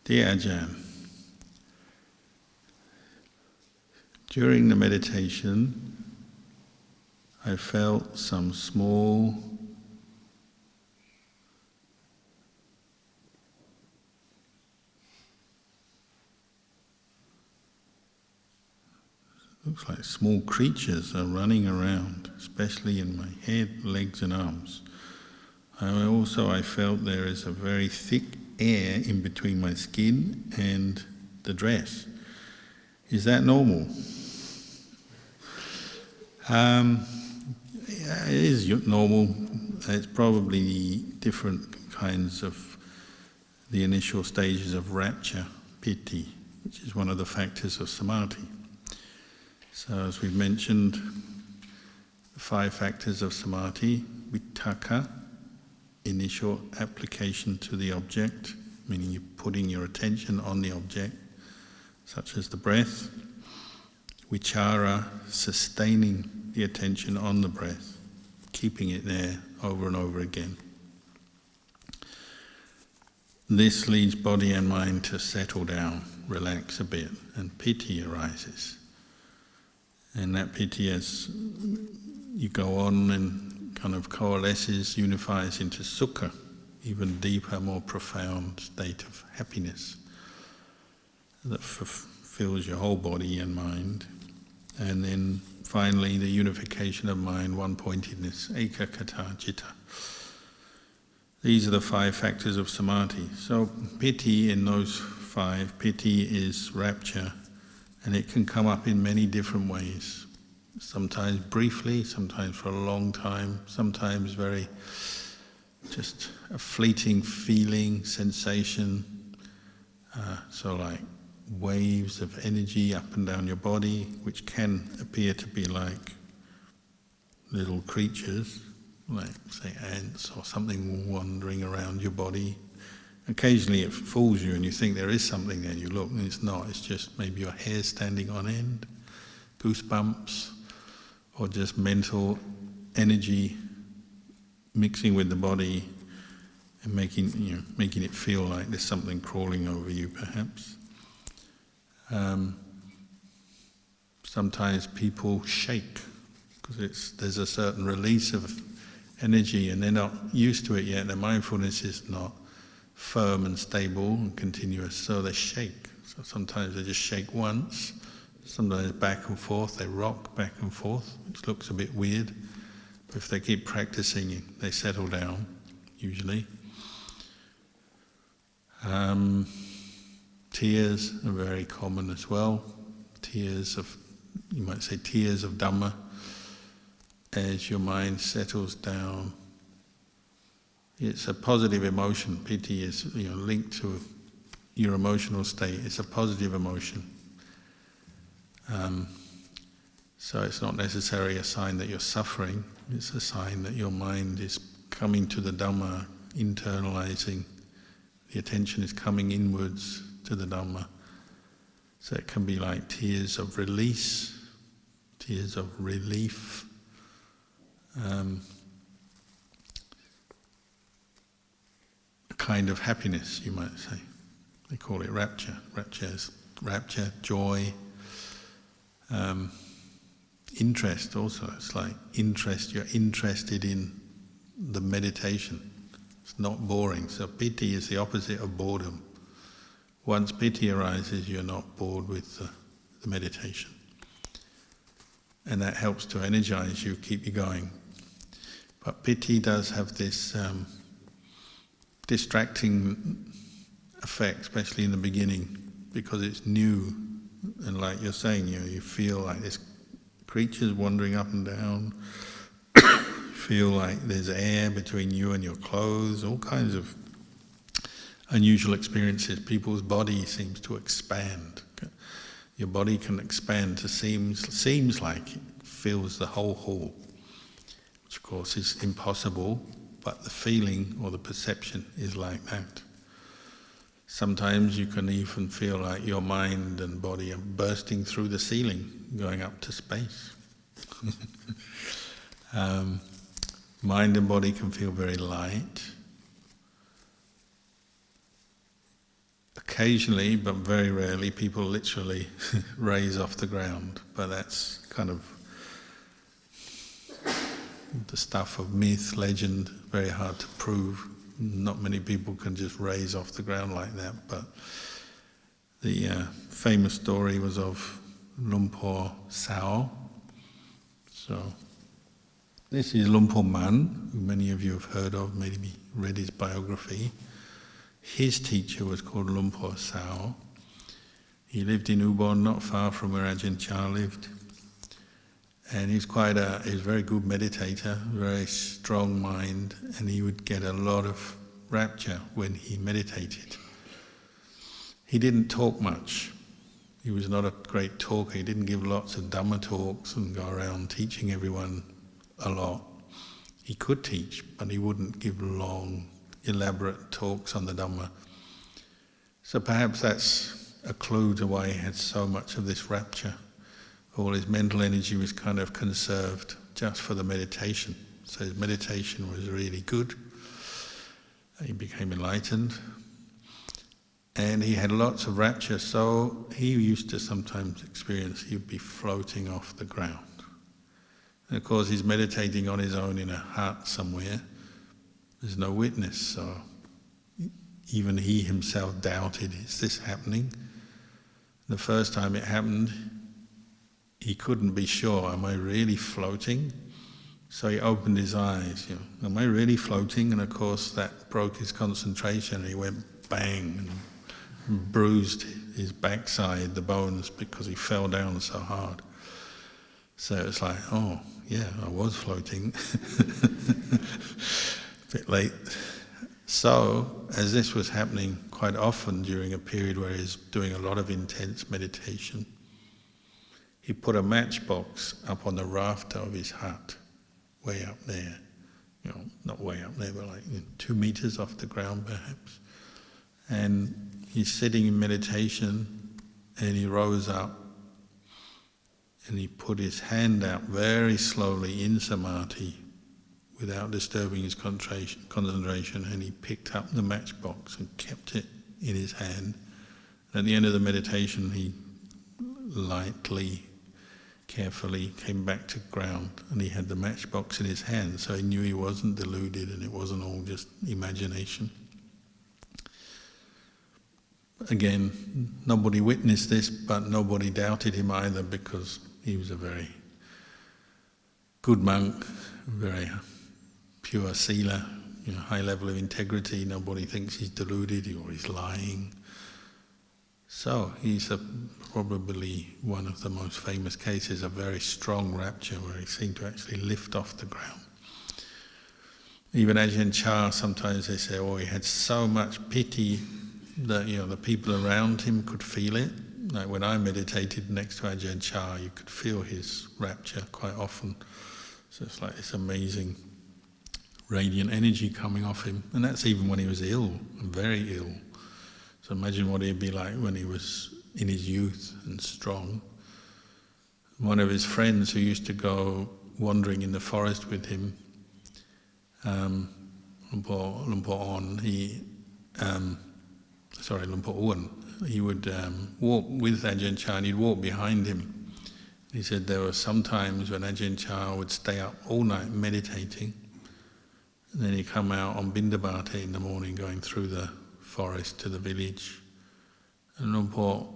Dear Ajahn, during the meditation, I felt some small looks like small creatures are running around, especially in my head, legs and arms. I felt there is a very thick air in between my skin and the dress. Is that normal? Yeah, it is normal. It's probably different kinds of the initial stages of rapture, piti, which is one of the factors of samadhi. So as we've mentioned, the 5 factors of samadhi: vitakka, initial application to the object, meaning you're putting your attention on the object, such as the breath; vichara, sustaining the attention on the breath, keeping it there over and over again. This leads body and mind to settle down, relax a bit, and piti arises. And that piti, as you go on and kind of coalesces, unifies into sukha, even deeper, more profound state of happiness that fills your whole body and mind. And then finally the unification of mind, one-pointedness, ekaggata citta. These are the 5 factors of samadhi. So piti, in those 5, piti is rapture, and it can come up in many different ways. Sometimes briefly, sometimes for a long time, sometimes very just a fleeting feeling, sensation. So like waves of energy up and down your body, which can appear to be like little creatures, like say ants or something wandering around your body. Occasionally it fools you and you think there is something there, and you look and it's not, it's just maybe your hair standing on end, goosebumps, or just mental energy mixing with the body and making it feel like there's something crawling over you, perhaps. Sometimes people shake because there's a certain release of energy and they're not used to it yet. Their mindfulness is not firm and stable and continuous, so they shake. So sometimes they just shake once, sometimes back and forth, they rock back and forth, which looks a bit weird, but if they keep practicing, they settle down, usually. Tears are very common as well. Tears of, you might say tears of Dhamma, as your mind settles down. It's a positive emotion. Piti is linked to your emotional state. It's a positive emotion. So it's not necessarily a sign that you're suffering. It's a sign that your mind is coming to the Dhamma, internalizing. The attention is coming inwards to the Dhamma. So it can be like tears of release, tears of relief. Kind of happiness, you might say. They call it rapture. Rapture is rapture, joy. Interest also. It's like interest. You're interested in the meditation. It's not boring. So piti is the opposite of boredom. Once piti arises, you're not bored with the meditation. And that helps to energize you, keep you going. But piti does have this distracting effect, especially in the beginning, because it's new, and like you're saying, you feel like there's creatures wandering up and down, feel like there's air between you and your clothes, all kinds of unusual experiences. People's body seems to expand. Your body can expand to seems like it fills the whole hall, which of course is impossible. But the feeling or the perception is like that. Sometimes you can even feel like your mind and body are bursting through the ceiling, going up to space. Mind and body can feel very light. occasionally, but very rarely, people literally raise off the ground. But that's kind of the stuff of myth, legend, very hard to prove. Not many people can just raise off the ground like that. But the famous story was of Lumor Sa. So this is Lumpur Man, who many of you have heard of, maybe read his biography. His teacher was called Lumor Sa. He lived in Ubon, not far from where Ajahn Chah lived. And he was a very good meditator, very strong mind, and he would get a lot of rapture when he meditated. He didn't talk much. He was not a great talker. He didn't give lots of Dhamma talks and go around teaching everyone a lot. He could teach, but he wouldn't give long, elaborate talks on the Dhamma. So perhaps that's a clue to why he had so much of this rapture. All his mental energy was kind of conserved just for the meditation. So his meditation was really good. He became enlightened. And he had lots of rapture, so he used to sometimes experience he would be floating off the ground. And of course he's meditating on his own in a hut somewhere. There's no witness, so even he himself doubted, is this happening? The first time it happened, he couldn't be sure, am I really floating? So he opened his eyes, am I really floating? And of course that broke his concentration and he went bang and bruised his backside, the bones, because he fell down so hard. So it's like, oh yeah, I was floating. A bit late. So, as this was happening quite often during a period where he's doing a lot of intense meditation, he put a matchbox up on the rafter of his hut, way up there. Not way up there, but like 2 meters off the ground perhaps. And he's sitting in meditation and he rose up and he put his hand out very slowly in samadhi without disturbing his concentration, and he picked up the matchbox and kept it in his hand. And at the end of the meditation he lightly, carefully came back to ground and he had the matchbox in his hand, so he knew he wasn't deluded and it wasn't all just imagination. Again, nobody witnessed this, but nobody doubted him either, because he was a very good monk, very pure sila, high level of integrity. Nobody thinks he's deluded or he's lying. So he's probably one of the most famous cases of very strong rapture where he seemed to actually lift off the ground. Even Ajahn Chah, sometimes they say, he had so much pity that the people around him could feel it. Like when I meditated next to Ajahn Chah, you could feel his rapture quite often. So it's like this amazing radiant energy coming off him. And that's even when he was ill, very ill. So imagine what he'd be like when he was in his youth and strong. One of his friends who used to go wandering in the forest with him, Lumpur Uwan, he would walk with Ajahn Chah and he'd walk behind him. He said there were some times when Ajahn Chah would stay up all night meditating, and then he'd come out on Bindabata in the morning going through the forest to the village. And Lumpur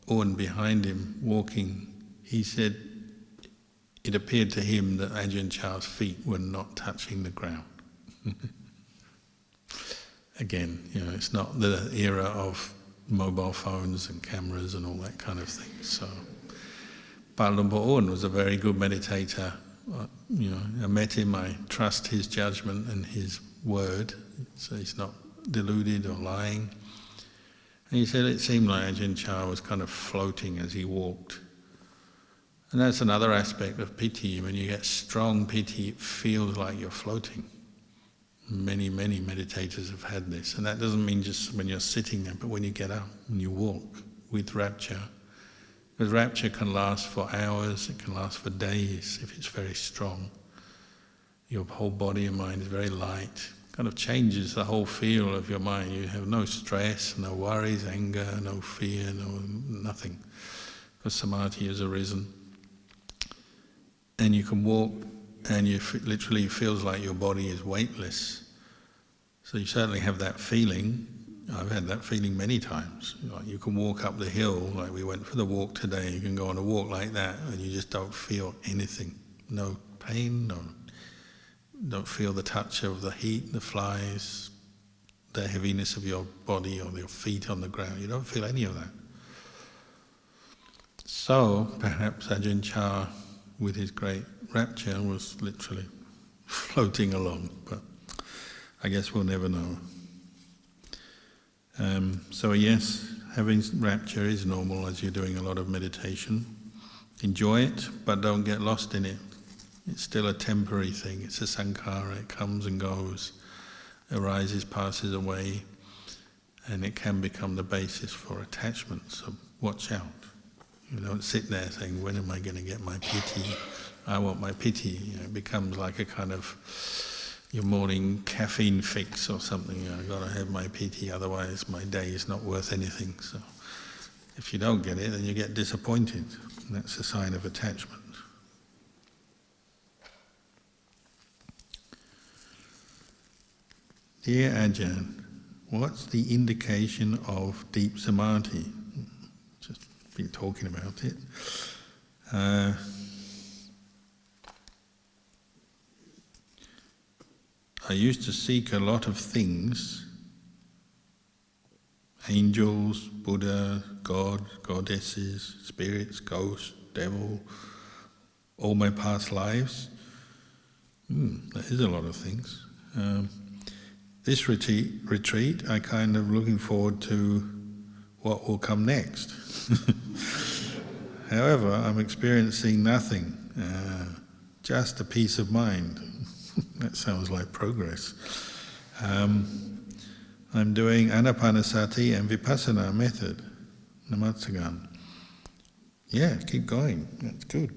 Uwan behind him walking, he said it appeared to him that Ajahn Chah's feet were not touching the ground. Again, it's not the era of mobile phones and cameras and all that kind of thing. So, but Lumpur Uwan was a very good meditator. I met him, I trust his judgment and his word, so he's not deluded or lying. And he said it seemed like Ajahn Chah was kind of floating as he walked. And that's another aspect of piti. When you get strong piti, it feels like you're floating. Many, many meditators have had this. And that doesn't mean just when you're sitting there, but when you get up and you walk with rapture. Because rapture can last for hours, it can last for days if it's very strong. Your whole body and mind is very light, kind of changes the whole feel of your mind. You have no stress, no worries, anger, no fear, nothing. Because samadhi has arisen. And you can walk and literally feels like your body is weightless. So you certainly have that feeling. I've had that feeling many times. Like you can walk up the hill, like we went for the walk today, you can go on a walk like that and you just don't feel anything. No pain, don't feel the touch of the heat, the flies, the heaviness of your body or your feet on the ground. You don't feel any of that. So perhaps Ajahn Chah, with his great rapture, was literally floating along, but I guess we'll never know. So yes, having rapture is normal as you're doing a lot of meditation. Enjoy it, but don't get lost in it. It's still a temporary thing. It's a sankhara. It comes and goes, arises, passes away, and it can become the basis for attachment. So watch out. You don't sit there saying, when am I going to get my piti? I want my piti. It becomes like a kind of your morning caffeine fix or something. I've got to have my piti, otherwise my day is not worth anything. So if you don't get it, then you get disappointed. And that's a sign of attachment. Dear Ajahn, what's the indication of deep samadhi? Just been talking about it. I used to seek a lot of things, angels, Buddha, God, goddesses, spirits, ghosts, devil, all my past lives. That is a lot of things. This retreat, I kind of looking forward to what will come next. However, I'm experiencing nothing, just a peace of mind. That sounds like progress. I'm doing anapanasati and vipassana method, namatsagan. Yeah, keep going, that's good.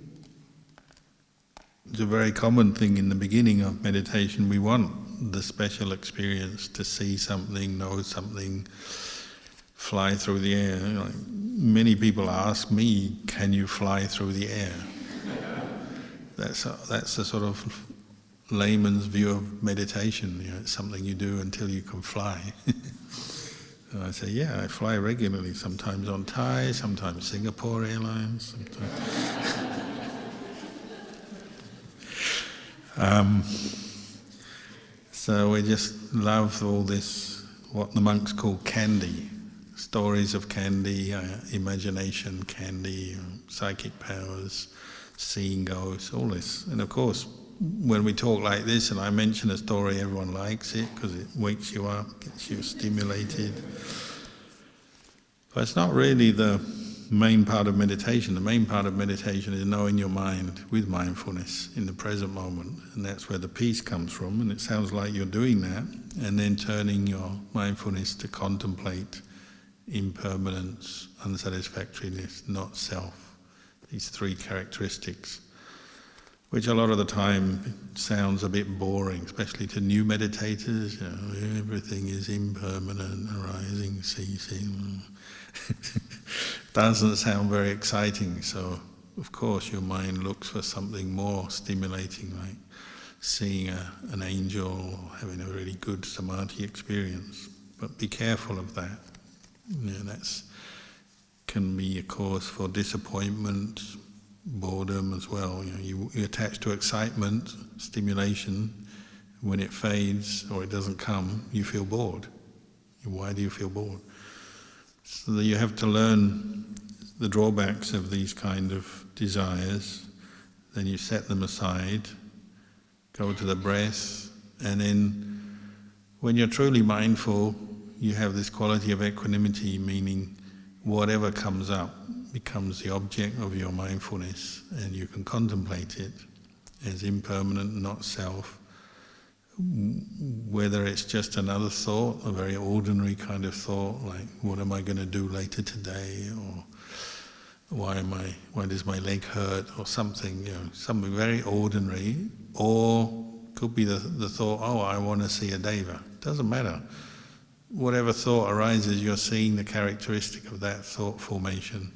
It's a very common thing in the beginning of meditation. We want the special experience, to see something, know something, fly through the air. Like, many people ask me, can you fly through the air? That's a sort of layman's view of meditation. It's something you do until you can fly. So I say, yeah, I fly regularly, sometimes on Thai, sometimes Singapore Airlines. So we just love all this, what the monks call candy, stories of candy, imagination candy, psychic powers, seeing ghosts, all this. And of course, when we talk like this and I mention a story, everyone likes it because it wakes you up, gets you stimulated. But it's not really the main part of meditation. The main part of meditation is knowing your mind with mindfulness in the present moment, and that's where the peace comes from. And it sounds like you're doing that, and then turning your mindfulness to contemplate impermanence, unsatisfactoriness, not self. These three characteristics, which a lot of the time sounds a bit boring, especially to new meditators. Everything is impermanent, arising, ceasing. Doesn't sound very exciting, so of course your mind looks for something more stimulating, like seeing an angel or having a really good samadhi experience. But be careful of that. That can be a cause for disappointment, boredom as well. You attach to excitement, stimulation. When it fades or it doesn't come, you feel bored. Why do you feel bored? So that you have to learn the drawbacks of these kind of desires, then you set them aside, go to the breath, and then when you're truly mindful, you have this quality of equanimity, meaning whatever comes up becomes the object of your mindfulness, and you can contemplate it as impermanent, not self. Whether it's just another thought, a very ordinary kind of thought, like what am I going to do later today, or why does my leg hurt, or something, something very ordinary, or could be the thought, oh, I want to see a deva. Doesn't matter. Whatever thought arises, you're seeing the characteristic of that thought formation.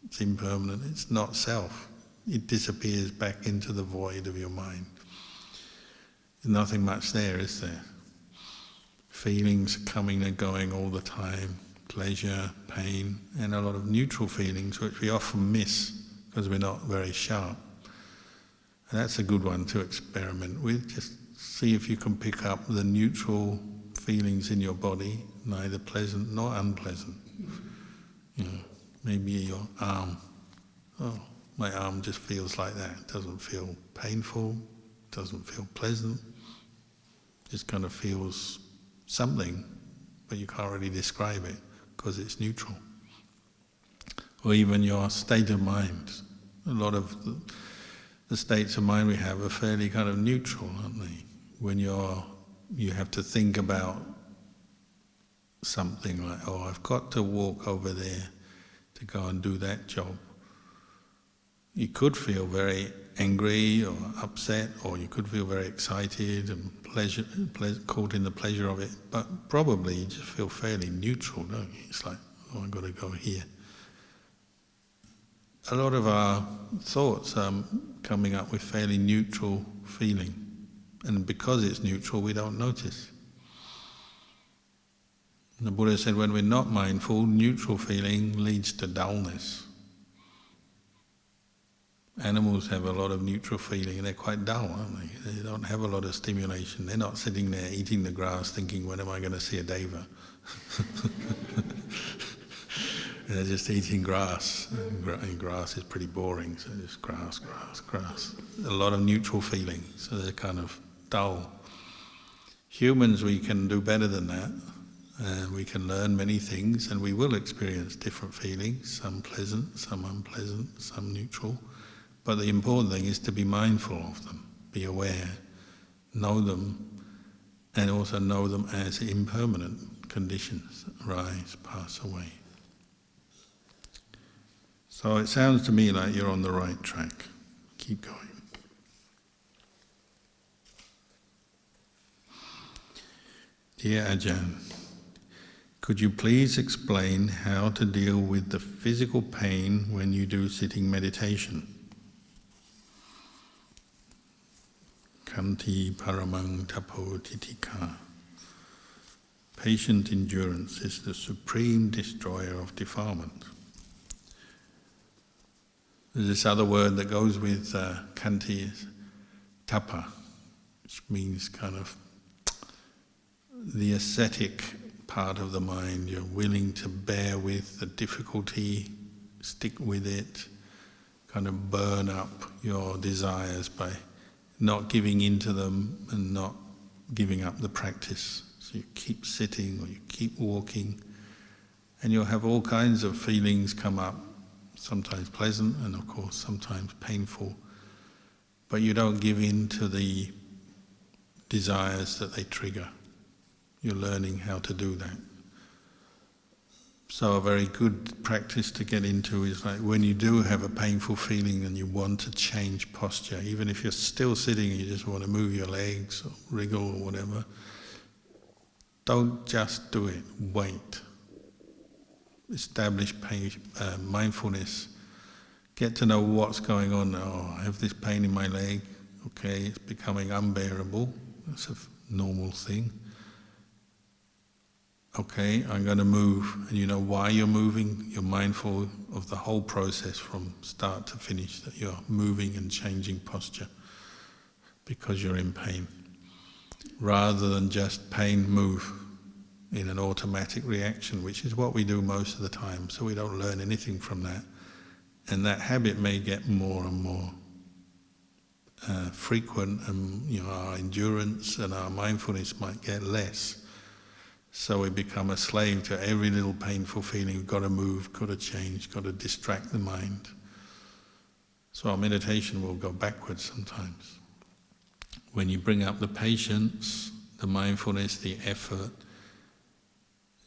It's impermanent, it's not self. It disappears back into the void of your mind. There's nothing much there, is there? Feelings coming and going all the time, pleasure, pain, and a lot of neutral feelings which we often miss because we're not very sharp. And that's a good one to experiment with. Just see if you can pick up the neutral feelings in your body, neither pleasant nor unpleasant. You know, maybe your arm. Oh, my arm just feels like that. It doesn't feel painful, doesn't feel pleasant. Just kind of feels something, but you can't really describe it because it's neutral. Or even your state of mind. A lot of the states of mind we have are fairly kind of neutral, aren't they? When you have to think about something like, oh, I've got to walk over there to go and do that job. You could feel very angry or upset, or you could feel very excited and caught in the pleasure of it, but probably you just feel fairly neutral, don't you? It's like, oh, I've got to go here. A lot of our thoughts are coming up with fairly neutral feeling, and because it's neutral, we don't notice. The Buddha said when we're not mindful, neutral feeling leads to dullness. Animals have a lot of neutral feeling and they're quite dull, aren't they? They don't have a lot of stimulation. They're not sitting there eating the grass thinking, when am I going to see a deva? They're just eating grass, and grass is pretty boring, so just grass, grass, grass. A lot of neutral feeling, so they're kind of dull. Humans, we can do better than that. We can learn many things, and we will experience different feelings, some pleasant, some unpleasant, some neutral. But the important thing is to be mindful of them, be aware, know them, and also know them as impermanent conditions that arise, pass away. So it sounds to me like you're on the right track. Keep going. Dear Ajahn, could you please explain how to deal with the physical pain when you do sitting meditation? Kanti paramang tapo titika. Patient endurance is the supreme destroyer of defilement. There's this other word that goes with kanti, is tapa, which means kind of the ascetic part of the mind. You're willing to bear with the difficulty, stick with it, kind of burn up your desires by not giving into them and not giving up the practice. So you keep sitting or you keep walking, and you'll have all kinds of feelings come up, sometimes pleasant and of course sometimes painful, but you don't give in to the desires that they trigger. You're learning how to do that. So a very good practice to get into is like when you do have a painful feeling and you want to change posture, even if you're still sitting and you just want to move your legs or wriggle or whatever, don't just do it, wait. Establish mindfulness. Get to know what's going on. Oh, I have this pain in my leg. Okay, it's becoming unbearable. That's a normal thing. Okay, I'm going to move. And you know why you're moving. You're mindful of the whole process from start to finish, that you're moving and changing posture because you're in pain. Rather than just pain, move in an automatic reaction, which is what we do most of the time, so we don't learn anything from that. And that habit may get more and more frequent, and our endurance and our mindfulness might get less. So we become a slave to every little painful feeling. We've got to move, got to change, got to distract the mind. So our meditation will go backwards sometimes. When you bring up the patience, the mindfulness, the effort,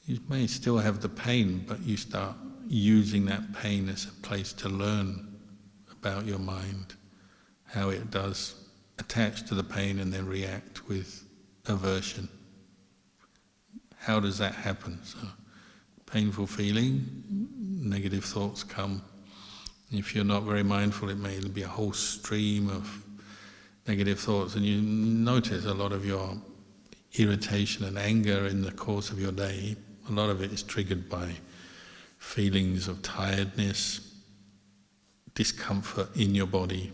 you may still have the pain, but you start using that pain as a place to learn about your mind, how it does attach to the pain and then react with aversion. How does that happen? So, painful feeling, negative thoughts come. If you're not very mindful, it may be a whole stream of negative thoughts, and you notice a lot of your irritation and anger in the course of your day, a lot of it is triggered by feelings of tiredness, discomfort in your body,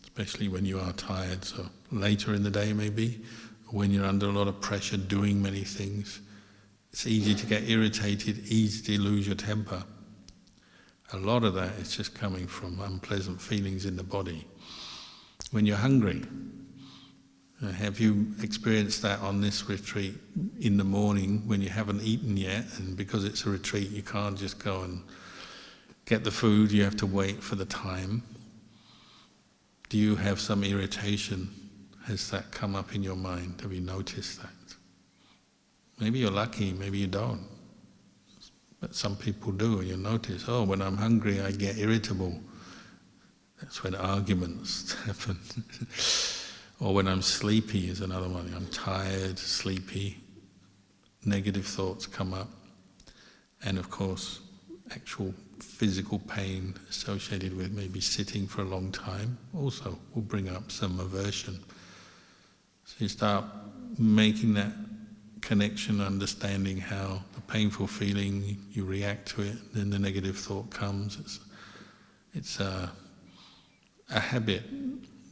especially when you are tired. So later in the day maybe, when you're under a lot of pressure doing many things, it's easy to get irritated, easy to lose your temper. A lot of that is just coming from unpleasant feelings in the body. When you're hungry, have you experienced that on this retreat in the morning when you haven't eaten yet, and because it's a retreat you can't just go and get the food, you have to wait for the time? Do you have some irritation? Has that come up in your mind? Have you noticed that? Maybe you're lucky, maybe you don't. But some people do, and you notice, oh, when I'm hungry I get irritable. That's when arguments happen. Or when I'm sleepy is another one. I'm tired, sleepy, negative thoughts come up. And of course, actual physical pain associated with maybe sitting for a long time also will bring up some aversion. So you start making that connection, understanding how the painful feeling, you react to it, then the negative thought comes. It's a habit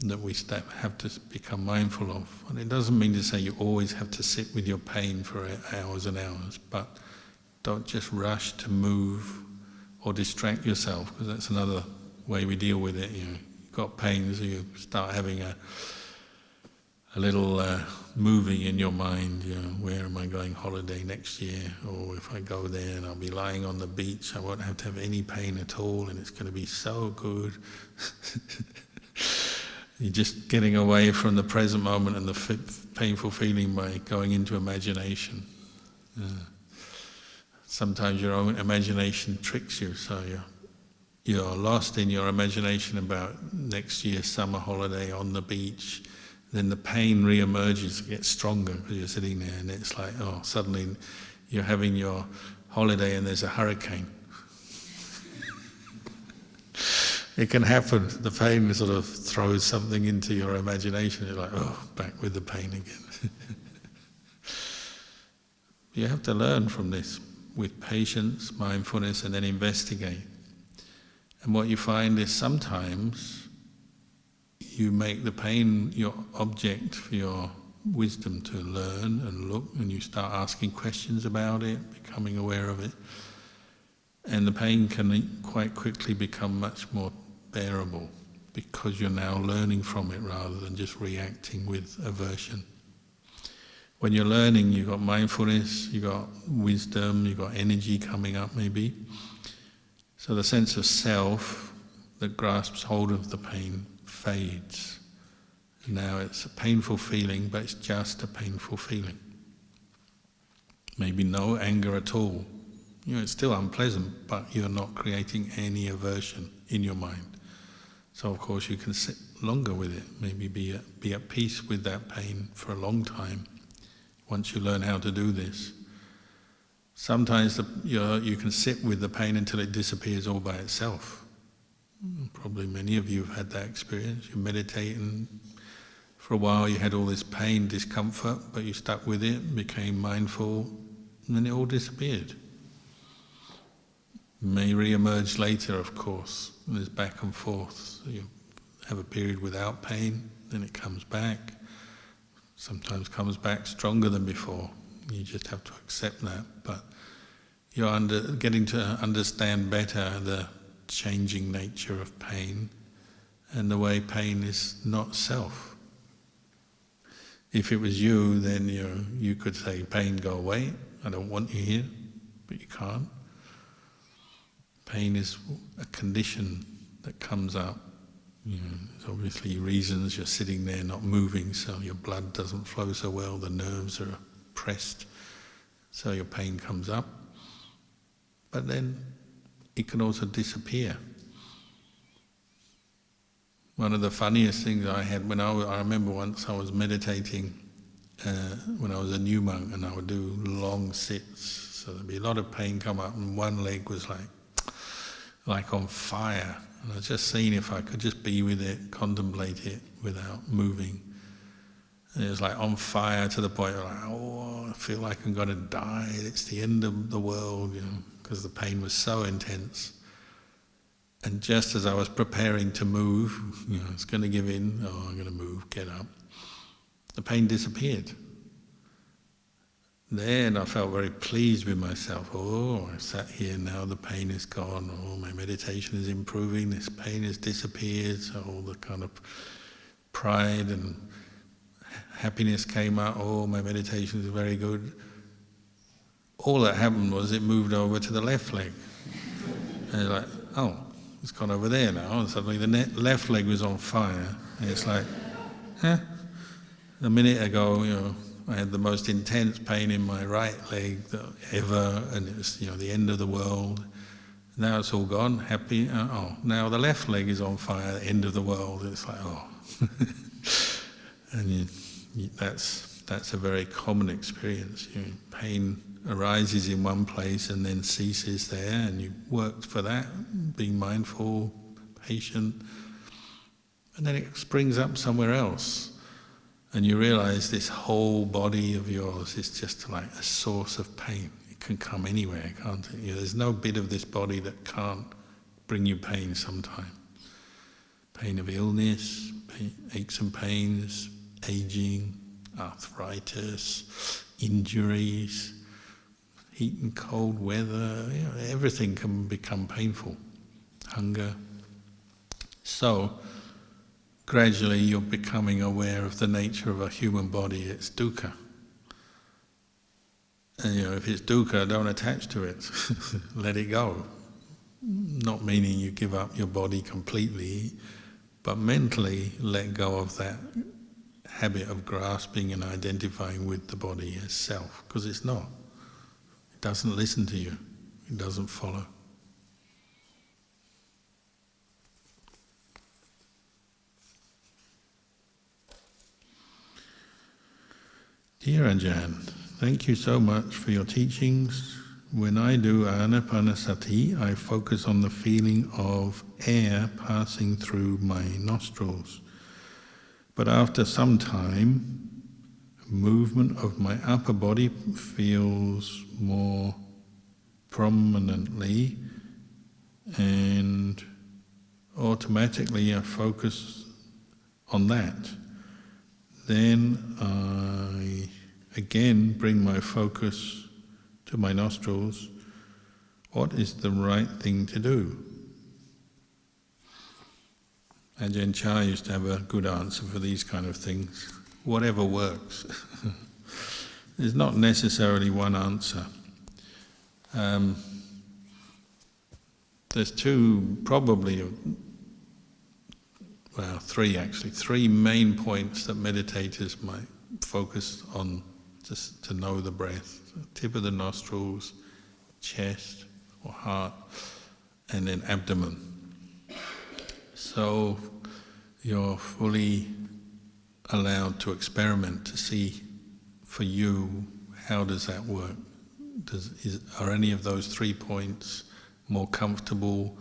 that we have to become mindful of. And it doesn't mean to say you always have to sit with your pain for hours and hours, but don't just rush to move or distract yourself, because that's another way we deal with it. You've got pain, so you start having a little moving in your mind, where am I going holiday next year? Or if I go there and I'll be lying on the beach, I won't have to have any pain at all, and it's going to be so good. You're just getting away from the present moment and the painful feeling by going into imagination. Sometimes your own imagination tricks you, so you're lost in your imagination about next year's summer holiday on the beach. Then the pain re-emerges, gets stronger because you're sitting there, and it's like, oh, suddenly you're having your holiday and there's a hurricane. It can happen. The pain sort of throws something into your imagination. You're like, oh, back with the pain again. You have to learn from this with patience, mindfulness, and then investigate. And what you find is sometimes you make the pain your object for your wisdom to learn and look, and you start asking questions about it, becoming aware of it. And the pain can quite quickly become much more bearable because you're now learning from it rather than just reacting with aversion. When you're learning, you've got mindfulness, you've got wisdom, you've got energy coming up maybe. So the sense of self that grasps hold of the pain fades. Now it's a painful feeling, but it's just a painful feeling. Maybe no anger at all. It's still unpleasant, but you're not creating any aversion in your mind. So of course you can sit longer with it, maybe be at peace with that pain for a long time, once you learn how to do this. Sometimes you can sit with the pain until it disappears all by itself. Probably many of you have had that experience. You meditate and for a while you had all this pain, discomfort, but you stuck with it, became mindful, and then it all disappeared. May re-emerge later, of course. There's back and forth. So you have a period without pain, then it comes back. Sometimes comes back stronger than before. You just have to accept that. But you're getting to understand better the changing nature of pain and the way pain is not self. If it was you, then you could say, pain, go away. I don't want you here, but you can't. Pain is a condition that comes up. There's obviously reasons you're sitting there not moving, so your blood doesn't flow so well, the nerves are pressed, so your pain comes up. But then it can also disappear. One of the funniest things I had when I remember once I was meditating when I was a new monk, and I would do long sits, so there'd be a lot of pain come up, and one leg was like on fire, and I was just seeing if I could just be with it, contemplate it without moving. And it was like on fire to the point where I feel like I'm going to die, it's the end of the world, because the pain was so intense. And just as I was preparing to move, it's going to give in, I'm going to move, get up, the pain disappeared. Then I felt very pleased with myself. I sat here now, the pain is gone, my meditation is improving, this pain has disappeared, so all the kind of pride and happiness came out, my meditation is very good. All that happened was it moved over to the left leg. And it's like, it's gone over there now, and suddenly the left leg was on fire, and it's like, a minute ago, I had the most intense pain in my right leg ever, and it was, the end of the world. Now it's all gone, happy. Now the left leg is on fire, the end of the world. It's like, and that's a very common experience. Pain arises in one place and then ceases there, and you worked for that, being mindful, patient, and then it springs up somewhere else. And you realize this whole body of yours is just like a source of pain. It can come anywhere, can't it? There's no bit of this body that can't bring you pain sometime. Pain of illness, aches and pains, aging, arthritis, injuries, heat and cold weather, everything can become painful. Hunger. So, gradually you're becoming aware of the nature of a human body, it's dukkha. And if it's dukkha, don't attach to it, let it go. Not meaning you give up your body completely, but mentally let go of that habit of grasping and identifying with the body as self, because it's not. It doesn't listen to you, it doesn't follow. Dear Ajahn, thank you so much for your teachings. When I do anapanasati, I focus on the feeling of air passing through my nostrils. But after some time, movement of my upper body feels more prominently, and automatically I focus on that. Then I again bring my focus to my nostrils. What is the right thing to do? Ajahn Chah used to have a good answer for these kind of things. Whatever works. There's not necessarily one answer. There's three main points that meditators might focus on just to know the breath. Tip of the nostrils, chest or heart, and then abdomen. So you're fully allowed to experiment to see for you, how does that work? Are any of those 3 points more comfortable,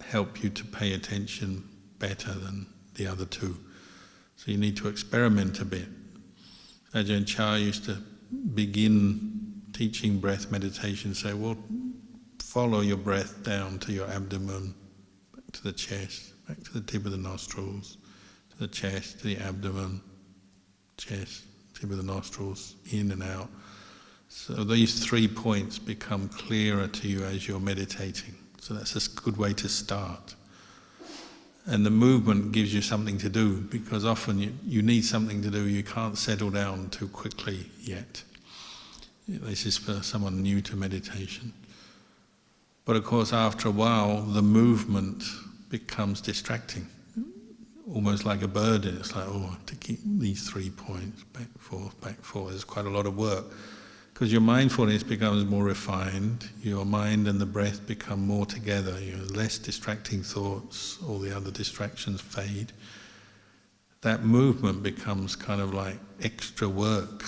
help you to pay attention better than the other 2? So you need to experiment a bit. Ajahn Chah used to begin teaching breath meditation, say, follow your breath down to your abdomen, back to the chest, back to the tip of the nostrils, to the chest, to the abdomen, chest, tip of the nostrils, in and out. So these 3 points become clearer to you as you're meditating. So that's a good way to start. And the movement gives you something to do, because often you need something to do, you can't settle down too quickly yet. This is for someone new to meditation. But of course after a while the movement becomes distracting, almost like a burden. It's like, to keep these 3 points, back, forth, it's quite a lot of work. Because Because your mindfulness becomes more refined, your mind and the breath become more together, you know, less distracting thoughts, all the other distractions fade. That movement becomes kind of like extra work.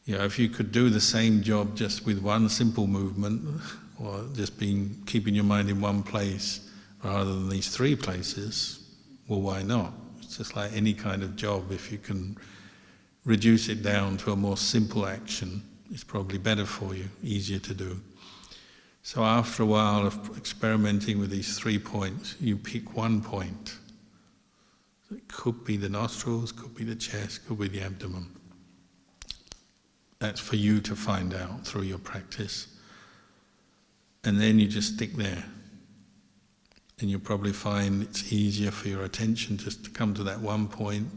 You know, if you could do the same job just with one simple movement, or just keeping your mind in one place rather than these three places, well, why not? It's just like any kind of job. If you can reduce it down to a more simple action, it's probably better for you, easier to do. So after a while of experimenting with these 3 points, you pick one point. It could be the nostrils, could be the chest, could be the abdomen. That's for you to find out through your practice. And then you just stick there. And you'll probably find it's easier for your attention just to come to that one point.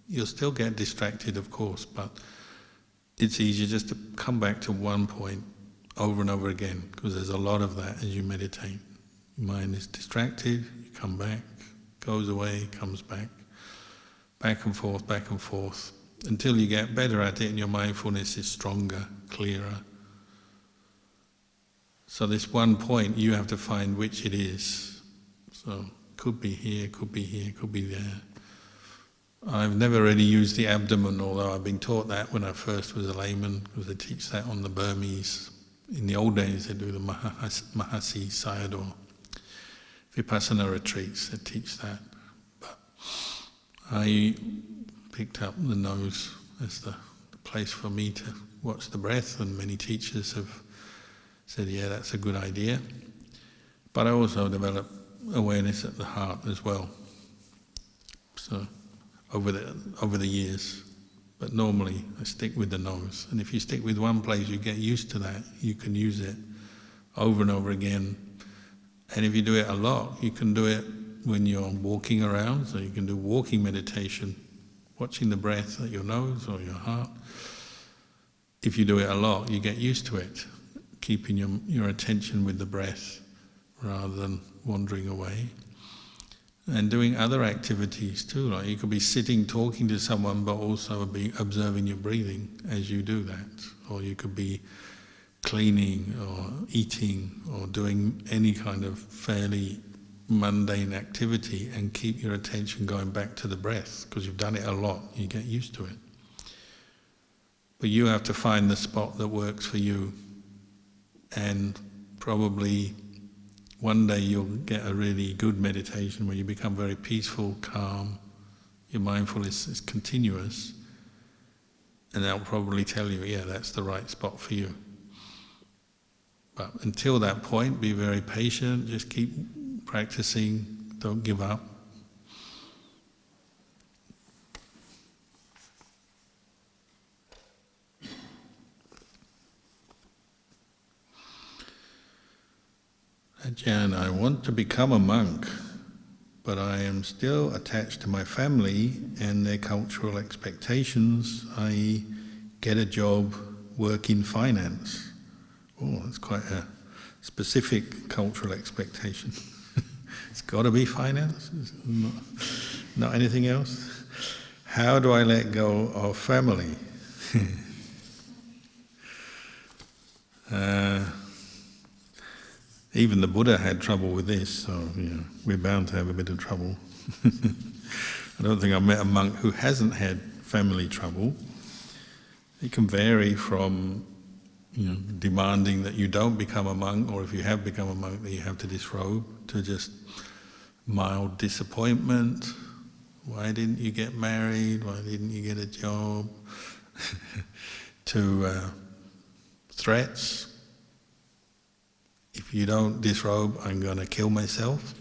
You'll still get distracted, of course, but it's easier just to come back to one point over and over again, because there's a lot of that as you meditate. Your mind is distracted, you come back, goes away, comes back and forth, until you get better at it and your mindfulness is stronger, clearer. So this one point, you have to find which it is. So could be here, could be here, could be there. I've never really used the abdomen, although I've been taught that when I first was a layman, because they teach that on the Burmese. In the old days, they do the Mahasi Sayadaw Vipassana retreats, they teach that. But I picked up the nose as the place for me to watch the breath, and many teachers have said, yeah, that's a good idea. But I also developed awareness at the heart as well. So over the years, but normally I stick with the nose. And if you stick with one place, you get used to that. You can use it over and over again. And if you do it a lot, you can do it when you're walking around. So you can do walking meditation, watching the breath at your nose or your heart. If you do it a lot, you get used to it, keeping your attention with the breath rather than wandering away. And doing other activities too, like you could be sitting talking to someone but also be observing your breathing as you do that. Or you could be cleaning or eating or doing any kind of fairly mundane activity and keep your attention going back to the breath, because you've done it a lot, you get used to it. But you have to find the spot that works for you, and probably one day you'll get a really good meditation where you become very peaceful, calm, your mindfulness is continuous, and that'll probably tell you, yeah, that's the right spot for you. But until that point, be very patient, just keep practicing, don't give up. Ajahn, I want to become a monk, but I am still attached to my family and their cultural expectations, i.e. get a job, work in finance. Oh, that's quite a specific cultural expectation. It's got to be finance, not anything else. How do I let go of family? Even the Buddha had trouble with this, so we're bound to have a bit of trouble. I don't think I've met a monk who hasn't had family trouble. It can vary from demanding that you don't become a monk, or if you have become a monk that you have to disrobe, to just mild disappointment. Why didn't you get married? Why didn't you get a job? To threats. If you don't disrobe, I'm going to kill myself.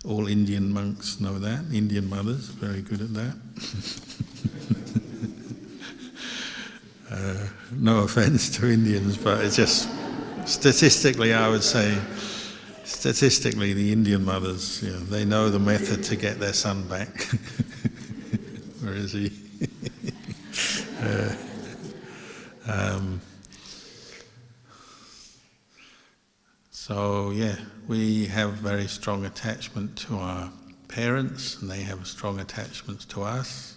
All Indian monks know that. Indian mothers are very good at that. No offence to Indians, but it's just statistically, I would say, statistically, the Indian mothers, they know the method to get their son back. Where is he? So we have very strong attachment to our parents, and they have strong attachments to us.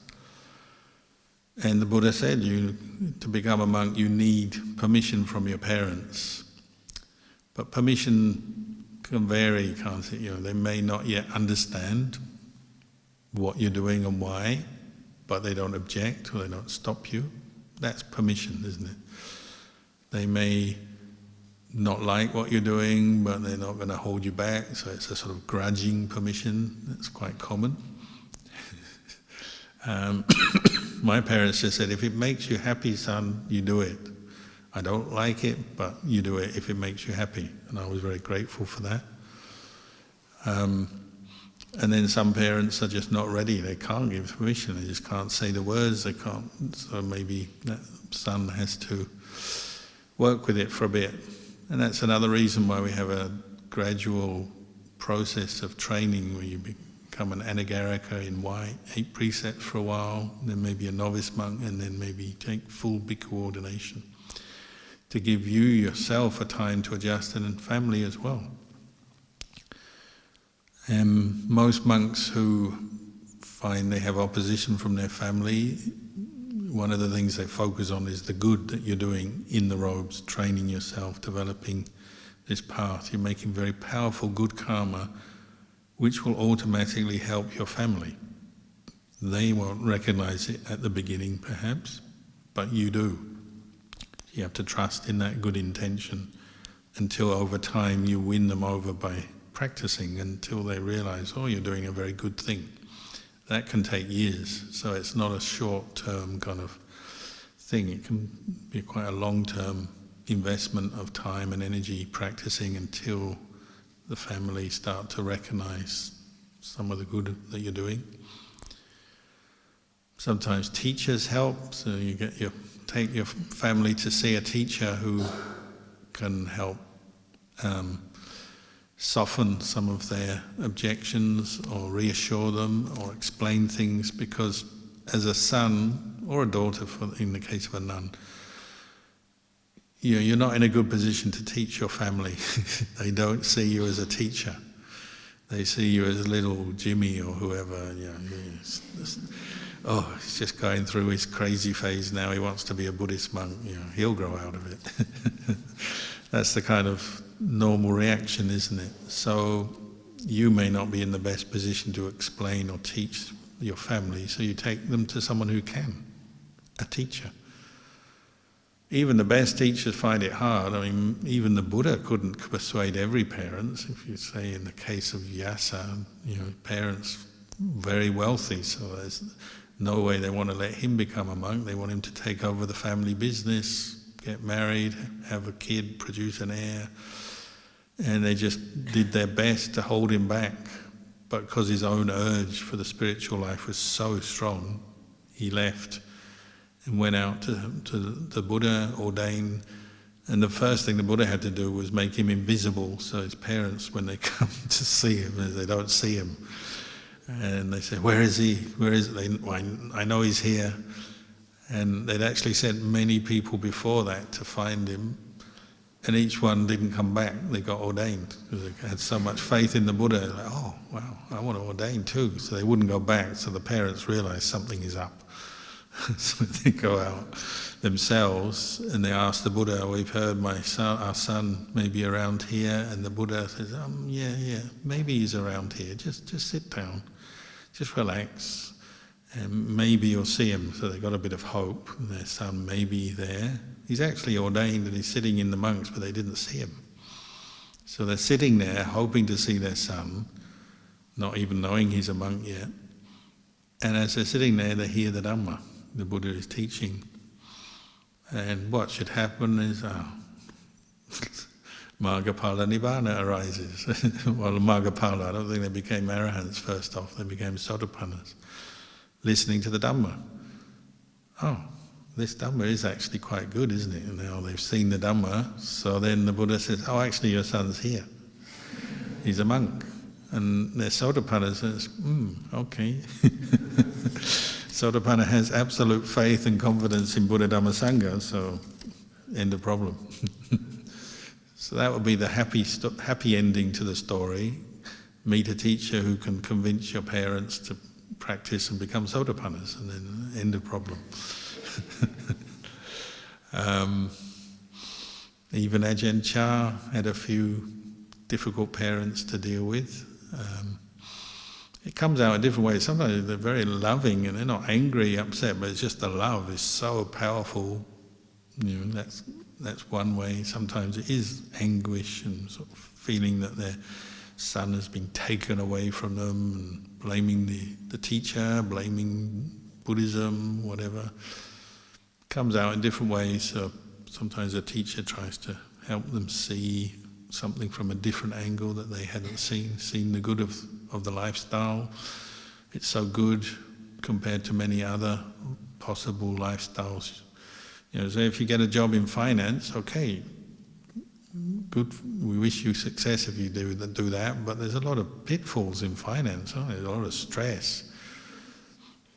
And the Buddha said, to become a monk, you need permission from your parents. But permission can vary, can't it? They may not yet understand what you're doing and why, but they don't object or they don't stop you. That's permission, isn't it? They may not like what you're doing, but they're not going to hold you back, so it's a sort of grudging permission. That's quite common. My parents just said, if it makes you happy, son, you do it. I don't like it, but you do it if it makes you happy. And I was very grateful for that. And then some parents are just not ready. They can't give permission. They just can't say the words. They can't. So maybe that son has to work with it for a bit. And that's another reason why we have a gradual process of training where you become an anagarika in white, 8 precepts for a while, then maybe a novice monk, and then maybe take full bhikkhu ordination, to give you yourself a time to adjust, and family as well. And most monks who find they have opposition from their family, one of the things they focus on is the good that you're doing in the robes, training yourself, developing this path. You're making very powerful good karma, which will automatically help your family. They won't recognize it at the beginning, perhaps, but you do. You have to trust in that good intention until over time you win them over by practicing, until they realize, oh, you're doing a very good thing. That can take years, so it's not a short-term kind of thing. It can be quite a long-term investment of time and energy practicing until the family start to recognize some of the good that you're doing. Sometimes teachers help, so you take your family to see a teacher who can help soften some of their objections or reassure them or explain things, because as a son or a daughter, in the case of a nun, you're not in a good position to teach your family. They don't see you as a teacher. They see you as little Jimmy or whoever. He's just going through his crazy phase now. He wants to be a Buddhist monk. He'll grow out of it. That's the kind of normal reaction, isn't it? So you may not be in the best position to explain or teach your family, so you take them to someone who can, a teacher. Even the best teachers find it hard. I mean, even the Buddha couldn't persuade every parent. If you say in the case of Vyasa, parents very wealthy, so there's no way they want to let him become a monk. They want him to take over the family business, get married, have a kid, produce an heir. And they just did their best to hold him back. But because his own urge for the spiritual life was so strong, he left and went out to the Buddha, ordained. And the first thing the Buddha had to do was make him invisible, so his parents, when they come to see him, they don't see him. And they say, where is he? Where is he? I know he's here. And they'd actually sent many people before that to find him, and each one didn't come back. They got ordained because they had so much faith in the Buddha. Like, oh, wow, I want to ordain too. So they wouldn't go back. So the parents realized something is up. So they go out themselves and they ask the Buddha, we've heard our son may be around here. And the Buddha says, yeah, maybe he's around here. Just sit down, just relax, and maybe you'll see him. So they got a bit of hope. Their son may be there. He's actually ordained and he's sitting in the monks, but they didn't see him. So they're sitting there hoping to see their son, not even knowing he's a monk yet. And as they're sitting there, they hear the Dhamma. The Buddha is teaching. And what should happen is, Margapala Nibbana arises. Well, Margapala, I don't think they became arahants first off, they became sotapannas, listening to the Dhamma. Oh, this Dhamma is actually quite good, isn't it? And now they've seen the Dhamma, so then the Buddha says, oh, actually your son's here. He's a monk. And their Sotapanna says, okay. Sotapanna has absolute faith and confidence in Buddha Dhamma Sangha, so end of problem. So that would be the happy ending to the story. Meet a teacher who can convince your parents to practice and become Sotapannas, and then end of problem. Even Ajahn Chah had a few difficult parents to deal with. It comes out in different ways. Sometimes they're very loving and they're not angry, upset, but it's just the love is so powerful. That's one way. Sometimes it is anguish and sort of feeling that their son has been taken away from them and blaming the teacher, blaming Buddhism, whatever. Comes out in different ways. So sometimes a teacher tries to help them see something from a different angle that they hadn't seen the good of the lifestyle. It's so good compared to many other possible lifestyles. So if you get a job in finance, okay, good, we wish you success if you do that, but there's a lot of pitfalls in finance, there's a lot of stress.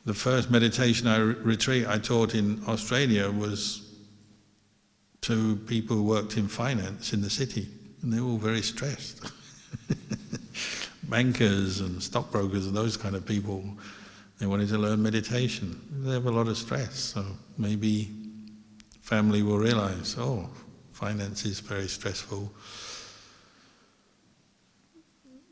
The first meditation retreat I taught in Australia was to people who worked in finance in the city, and they were all very stressed. Bankers and stockbrokers and those kind of people, they wanted to learn meditation. They have a lot of stress, so maybe family will realize, finance is very stressful.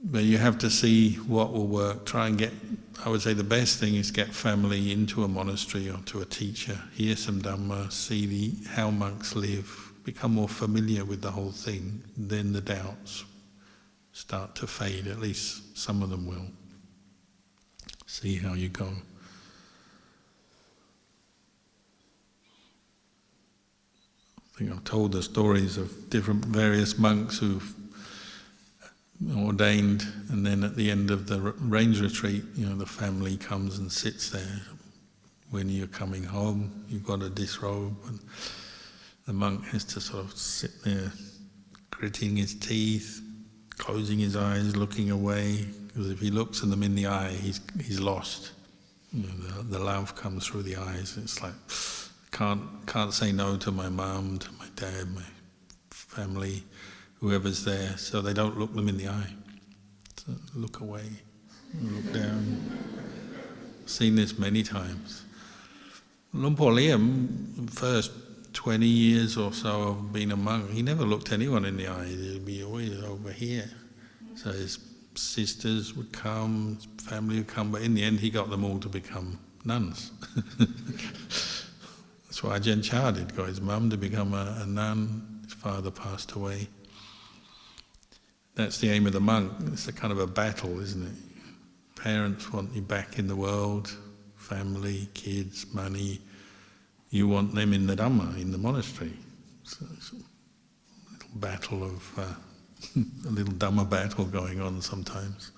But you have to see what will work. Try and I would say the best thing is get family into a monastery or to a teacher, hear some Dhamma, see how monks live, become more familiar with the whole thing, then the doubts start to fade, at least some of them will. See how you go. I think I've told the stories of various monks who've ordained, and then at the end of the rains retreat, the family comes and sits there. When you're coming home, you've got to disrobe, and the monk has to sort of sit there, gritting his teeth, closing his eyes, looking away, because if he looks at them in the eye, he's lost. The love comes through the eyes. It's like, can't say no to my mum, to my dad, my family, whoever's there, so they don't look them in the eye. So look away, look down. Seen this many times. Lumpur Liam, first 20 years or so of being a monk, he never looked anyone in the eye. He'd be always over here. So his sisters would come, his family would come, but in the end he got them all to become nuns. That's what Ajahn Chah did, got his mum to become a nun, his father passed away. That's the aim of the monk. It's a kind of a battle, isn't it? Parents want you back in the world, family, kids, money. You want them in the Dhamma, in the monastery. So it's a little battle of, a little Dhamma battle going on sometimes.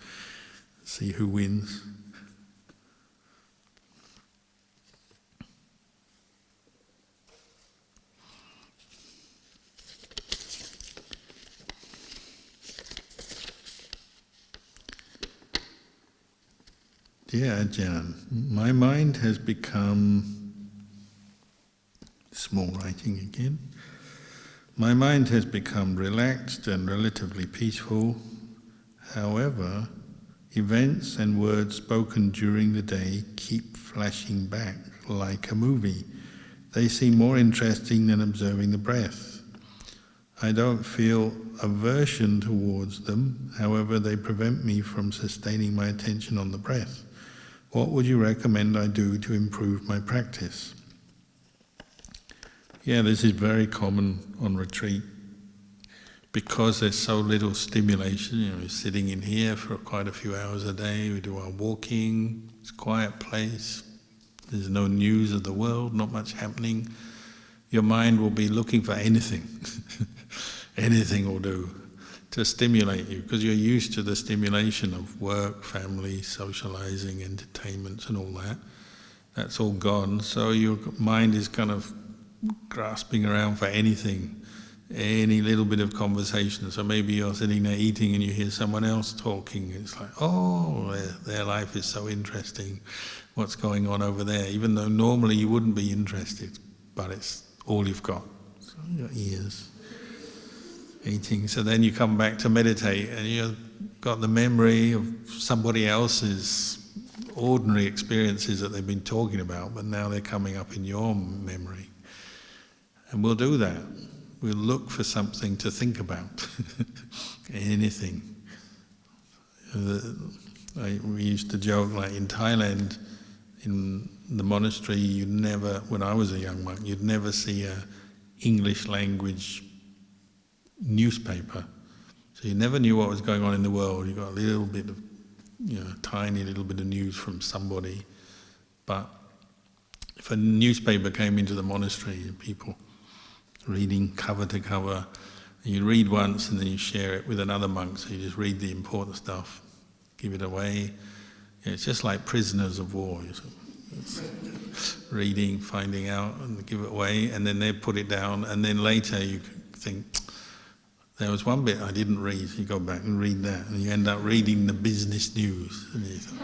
See who wins. Dear Ajahn, my mind has become, small writing again, my mind has become relaxed and relatively peaceful. However, events and words spoken during the day keep flashing back like a movie. They seem more interesting than observing the breath. I don't feel aversion towards them, however they prevent me from sustaining my attention on the breath. What would you recommend I do to improve my practice? Yeah, this is very common on retreat. Because there's so little stimulation, we're sitting in here for quite a few hours a day, we do our walking, it's a quiet place, there's no news of the world, not much happening. Your mind will be looking for anything. Anything will do to stimulate you, because you're used to the stimulation of work, family, socializing, entertainments and all that. That's all gone, so your mind is kind of grasping around for anything, any little bit of conversation. So maybe you're sitting there eating and you hear someone else talking. It's like, oh, their life is so interesting. What's going on over there? Even though normally you wouldn't be interested, but it's all you've got. So your ears. Eating. So then you come back to meditate and you've got the memory of somebody else's ordinary experiences that they've been talking about, but now they're coming up in your memory. And we'll do that. We'll look for something to think about. Anything. We used to joke, like in Thailand, in the monastery, when I was a young monk, you'd never see a English language newspaper. So you never knew what was going on in the world. You got a little bit of, tiny little bit of news from somebody. But if a newspaper came into the monastery, people reading cover to cover, and you read once and then you share it with another monk, so you just read the important stuff, give it away. It's just like prisoners of war. It's reading, finding out, and give it away, and then they put it down, and then later you think, there was one bit I didn't read. You go back and read that, and you end up reading the business news. And you think,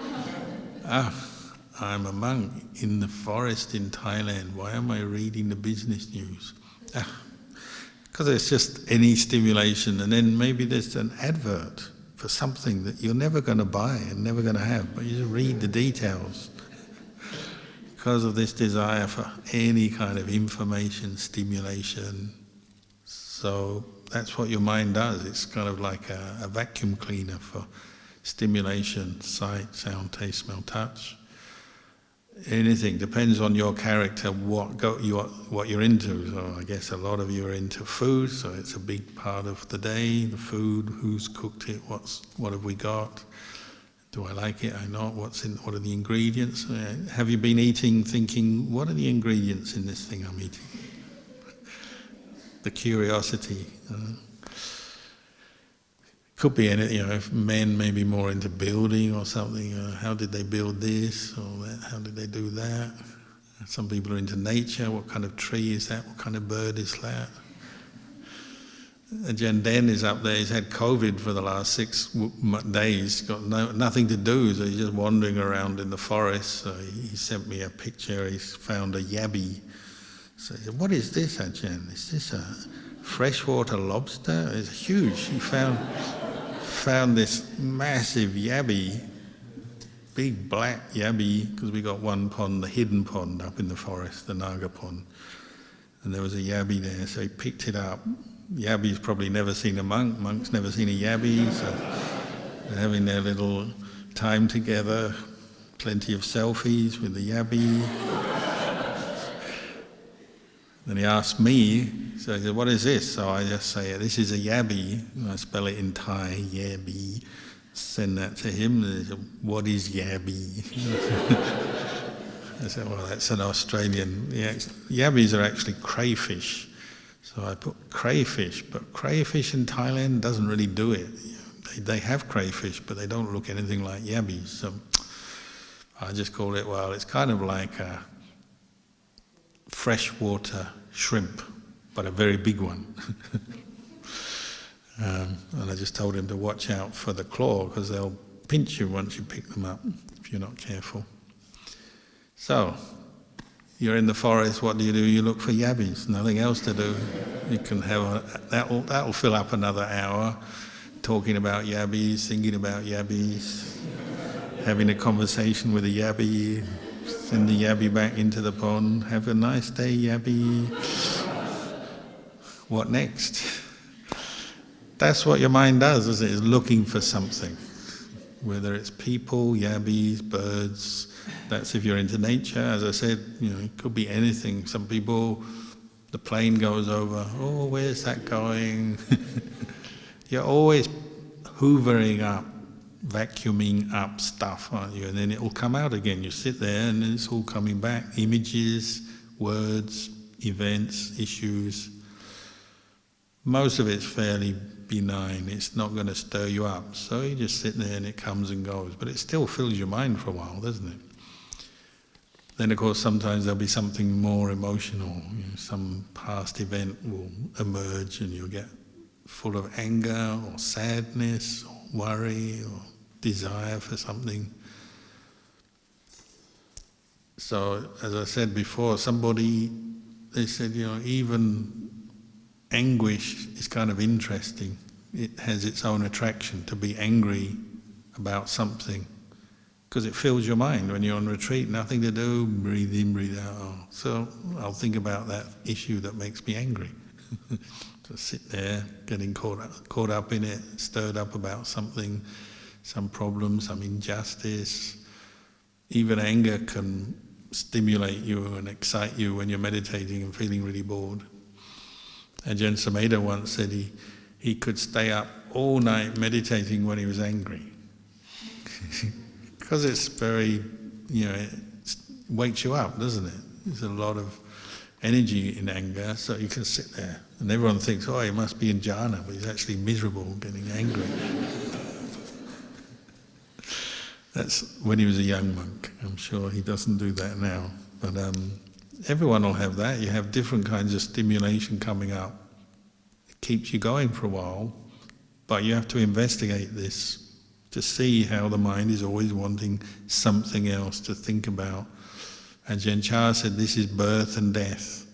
I'm a monk in the forest in Thailand. Why am I reading the business news? Because it's just any stimulation, and then maybe there's an advert for something that you're never going to buy and never going to have, but you just read the details. Because of this desire for any kind of information, stimulation. So that's what your mind does. It's kind of like a vacuum cleaner for stimulation, sight, sound, taste, smell, touch. Anything, depends on your character, what you're into. So I guess a lot of you are into food, so it's a big part of the day, the food, who's cooked it, what have we got, do I like it, I not, what are the ingredients? Have you been eating thinking, what are the ingredients in this thing I'm eating? The curiosity. Could be anything, if men may be more into building or something, how did they build this, or that, how did they do that? Some people are into nature, what kind of tree is that, what kind of bird is that? Ajahn Den is up there, he's had COVID for the last 6 days, got nothing to do, so he's just wandering around in the forest. So he sent me a picture, he's found a yabby. So he said, what is this, Ajahn? Is this a freshwater lobster? It's huge. He found this massive yabby, big black yabby, because we got one pond, the hidden pond up in the forest, the Naga pond, and there was a yabby there, so he picked it up. Yabby's probably never seen a monk, monk's never seen a yabby, so they're having their little time together, plenty of selfies with the yabby. Then he asked me, so he said, what is this? So I just say, this is a yabby. And I spell it in Thai, yabby. Send that to him. And he said, what is yabby? I said, well, that's an Australian. Yabbies are actually crayfish. So I put crayfish, but crayfish in Thailand doesn't really do it. They have crayfish, but they don't look anything like yabbies. So I just call it, well, it's kind of like a freshwater shrimp, but a very big one. And I just told him to watch out for the claw, because they'll pinch you once you pick them up, if you're not careful. So, you're in the forest, what do? You look for yabbies, nothing else to do. You can have that'll fill up another hour, talking about yabbies, thinking about yabbies, having a conversation with a yabby, send the yabby back into the pond, have a nice day, yabby. What next? That's what your mind does, isn't it? It's looking for something. Whether it's people, yabbies, birds, that's if you're into nature. As I said, it could be anything. Some people, the plane goes over, oh, where's that going? You're always hoovering up, vacuuming up stuff, aren't you? And then it will come out again. You sit there and it's all coming back. Images, words, events, issues. Most of it's fairly benign. It's not going to stir you up. So you just sit there and it comes and goes. But it still fills your mind for a while, doesn't it? Then, of course, sometimes there'll be something more emotional. Some past event will emerge and you'll get full of anger or sadness or worry or desire for something. So, as I said before, they said, even anguish is kind of interesting. It has its own attraction to be angry about something. because it fills your mind. When you're on retreat, nothing to do, breathe in, breathe out. Oh, so I'll think about that issue that makes me angry. Just sit there, getting caught up in it, stirred up about something, some problem, some injustice. Even anger can stimulate you and excite you when you're meditating and feeling really bored. Ajahn Samany once said he could stay up all night meditating when he was angry. Because it's very, it wakes you up, doesn't it? There's a lot of energy in anger, so you can sit there. And everyone thinks, oh, he must be in jhana, but he's actually miserable, getting angry. That's when he was a young monk. I'm sure he doesn't do that now. But everyone will have that. You have different kinds of stimulation coming up. It keeps you going for a while, but you have to investigate this to see how the mind is always wanting something else to think about. Ajahn Chah said this is birth and death.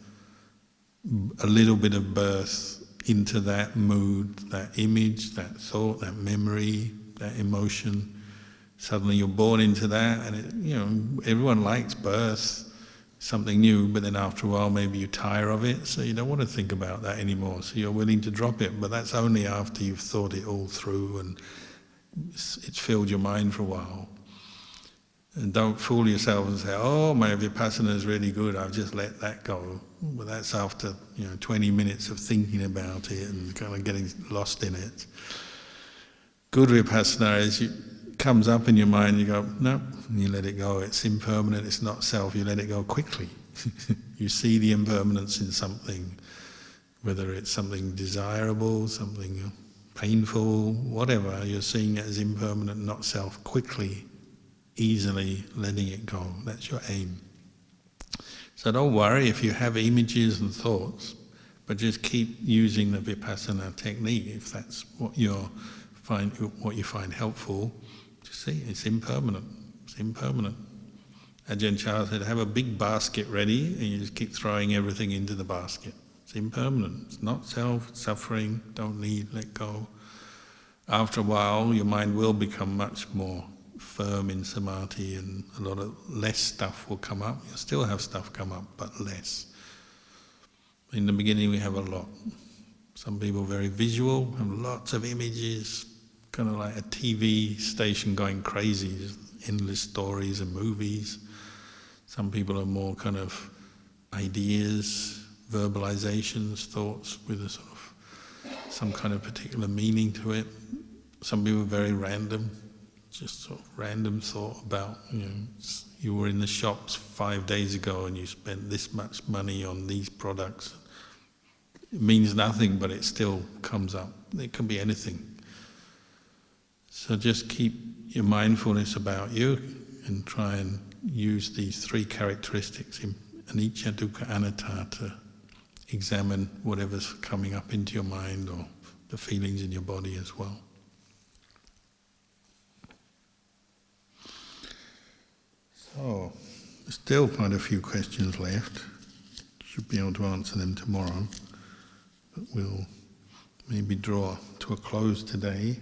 A little bit of birth into that mood, that image, that thought, that memory, that emotion. Suddenly you're born into that, and everyone likes birth, something new, but then after a while maybe you tire of it, so you don't want to think about that anymore, so you're willing to drop it, but that's only after you've thought it all through and it's filled your mind for a while. And don't fool yourself and say, oh, my vipassana is really good, I've just let that go. But that's after 20 minutes of thinking about it and kind of getting lost in it. Good vipassana is it comes up in your mind, you go, no, and you let it go. It's impermanent, it's not self, you let it go quickly. You see the impermanence in something, whether it's something desirable, something painful, whatever, you're seeing it as impermanent, not self, quickly, easily letting it go. That's your aim. So don't worry if you have images and thoughts, but just keep using the vipassana technique if that's what you find helpful. Just see, it's impermanent. It's impermanent. Ajahn Chah said, have a big basket ready and you just keep throwing everything into the basket. It's impermanent. It's not self, it's suffering, don't need, let go. After a while, your mind will become much more firm in samadhi and a lot of less stuff will come up. You'll still have stuff come up, but less. In the beginning we have a lot. Some people are very visual, have lots of images, kind of like a TV station going crazy, just endless stories and movies. Some people are more kind of ideas, verbalizations, thoughts with a sort of some kind of particular meaning to it. Some people are very random, just sort of random thought about, you were in the shops 5 days ago and you spent this much money on these products. It means nothing, but it still comes up. It can be anything. So just keep your mindfulness about you and try and use these 3 characteristics, anicca, dukkha, anatta, to examine whatever's coming up into your mind or the feelings in your body as well. So, there's still quite a few questions left. Should be able to answer them tomorrow. But we'll maybe draw to a close today.